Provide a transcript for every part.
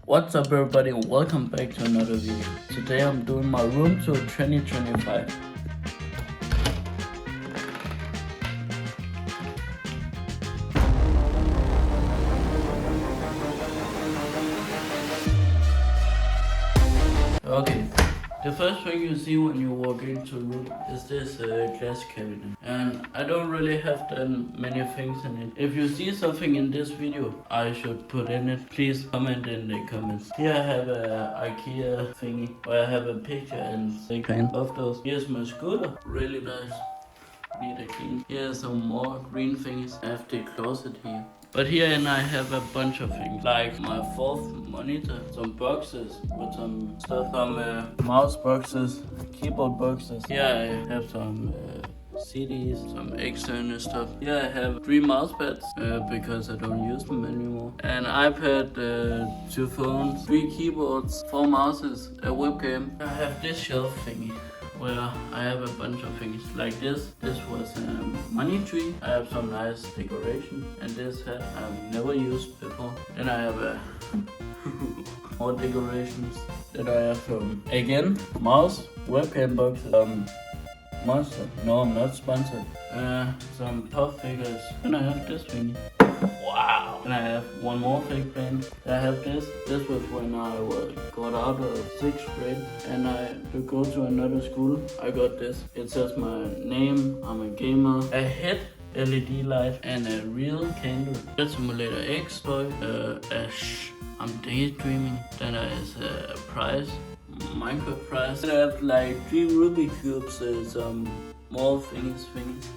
What's up everybody and welcome back to another video. Today I'm doing my room tour 2025. Okay, the first thing you see when you walk into a room is this glass cabinet. And I don't really have done many things in it. If you see something in this video I should put in it, please comment in the comments. Here I have a IKEA thingy where I have a picture and second of those. Here's my scooter, really nice. Need a clean. Here's some more green things. I have the closet here. But here and I have a bunch of things, like my fourth monitor, some boxes with some stuff, some mouse boxes, keyboard boxes. Here I have some CDs, some external stuff. Here I have 3 mousepads because I don't use them anymore. An iPad, 2 phones, 3 keyboards, 4 mouses, a webcam. I have this shelf thingy where I have a bunch of things like this. This was a money tree. I have some nice decoration, and this hat I've never used before. Then I have more decorations that I have from, again, mouse, webcam boxes, Monster. No, I'm not sponsored. Some puff figures. Then I have this thing. Wow! And I have one more fake pen. I have this. This was when I got out of 6th grade and I could go to another school. I got this. It says my name. I'm a gamer. A head LED light and a real candle. Jet Simulator X toy. I'm daydreaming. Then there is a prize. Minecraft prize. I have like 3 Rubik cubes, some more things.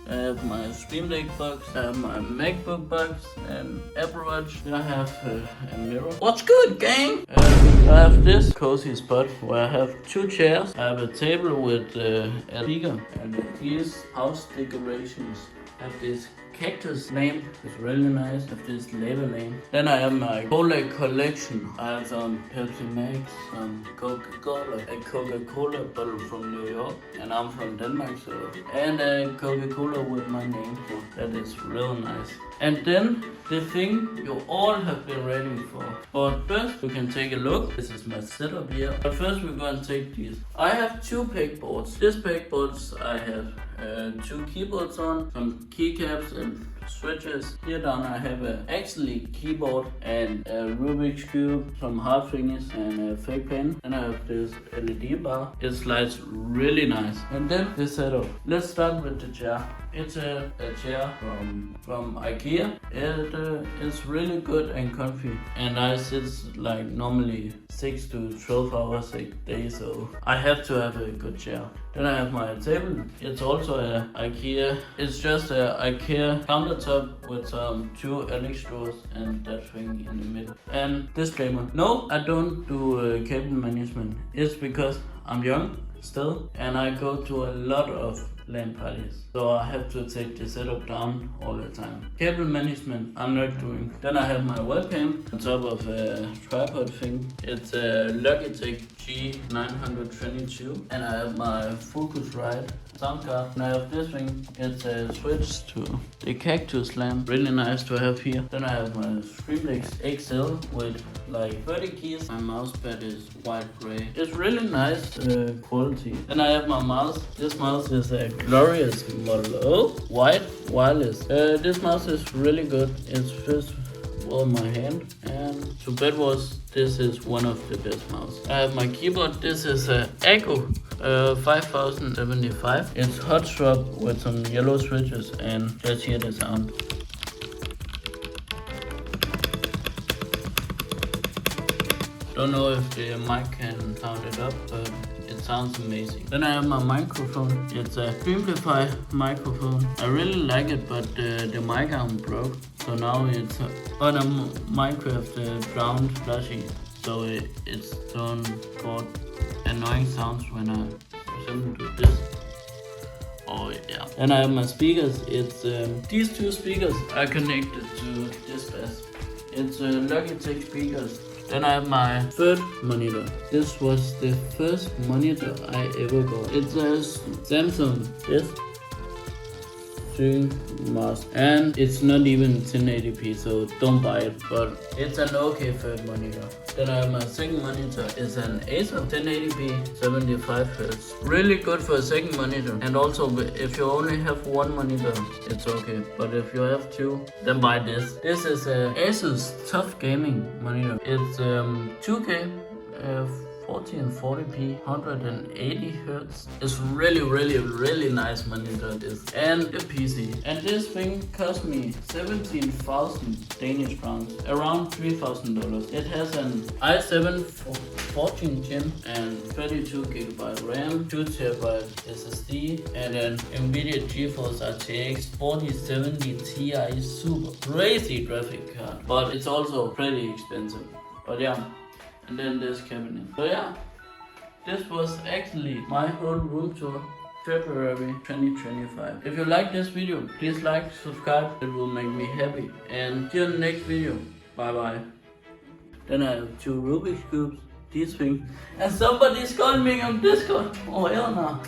I have my Streamdeck box, I have my MacBook box, and Apple Watch. Then I have a mirror. What's good, gang? I have this cozy spot where I have 2 chairs. I have a table with a speaker and these house decorations. I have this cactus lamp, it's really nice. I have this label lamp. Then I have my cola collection. I have some Pepsi Max, some Coca-Cola, a Coca-Cola bottle from New York, and I'm from Denmark, so, and a Coca-Cola with my name, so that is real nice. And then the thing you all have been waiting for. But first we can take a look. This is my setup here. But first we're going to take these. I have 2 pegboards. This pegboards I have 2 keyboards on, some keycaps and switches. Here down I have a actually keyboard and a Rubik's Cube, some hard fingers and a fake pen. And I have this LED bar. It slides really nice. And then the setup. Let's start with the chair. It's a chair from IKEA. It is really good and comfy. And I sit like normally 6 to 12 hours a day, so I have to have a good chair. Then I have my table. It's also a IKEA. It's just a IKEA countertop with some 2 LX drawers and that thing in the middle. And disclaimer, no, I don't do cable management. It's because I'm young still and I go to a lot of LAN parties, so I have to take the setup down all the time. Cable management I'm not doing. Then I have my webcam on top of a tripod thing. It's a Logitech G922 and I have my Focusrite sound card. And I have this thing. It's a switch to the cactus lamp. Really nice to have here. Then I have my Streamdeck XL with like 30 keys. My mousepad is white gray. It's really nice quality. Then I have my mouse. This mouse is a Glorius Modle white wireless. This mouse is really good. It's fits well in my hand. And to bedwars, this is one of the best mouse. I have my keyboard. This is a Akko 5075. It's hot swap with some yellow switches and just hear the sound. Don't know if the mic can sound it up, but it sounds amazing. Then I have my microphone. It's a Streamplify microphone. I really like it, but the mic arm broke. So now it's on a Minecraft ground flashy. So it's done for annoying sounds when I simply do this. Oh yeah. Then I have my speakers. It's these 2 speakers are connected to this bass. It's Logitech speakers. Then I have my 3rd monitor. This was the first monitor I ever got. It's a Samsung SyncMaster, and it's not even 1080p, so don't buy it, but it's an okay third monitor. Then I have my second monitor. It's an Acer 1080p 75Hz. Really good for a second monitor, and also if you only have one monitor, it's okay, but if you have two, then buy this. This is a ASUS TUF Gaming monitor. It's 2K 1440p 180 Hz. It's really nice monitor, this, and a PC. And this thing cost me 17,000 Danish crowns, around $3,000. It has an i7 14 Gen and 32GB RAM, 2TB SSD, and an NVIDIA GeForce RTX 4070 Ti super crazy graphic card. But it's also pretty expensive. But yeah. And then this cabinet. So yeah, this was actually my whole room tour, February 2025. If you like this video, please like, subscribe, it will make me happy. And see you in the next video. Bye bye. Then I have two Rubik's Cubes, these things. And somebody's calling me on Discord. Oh hell no.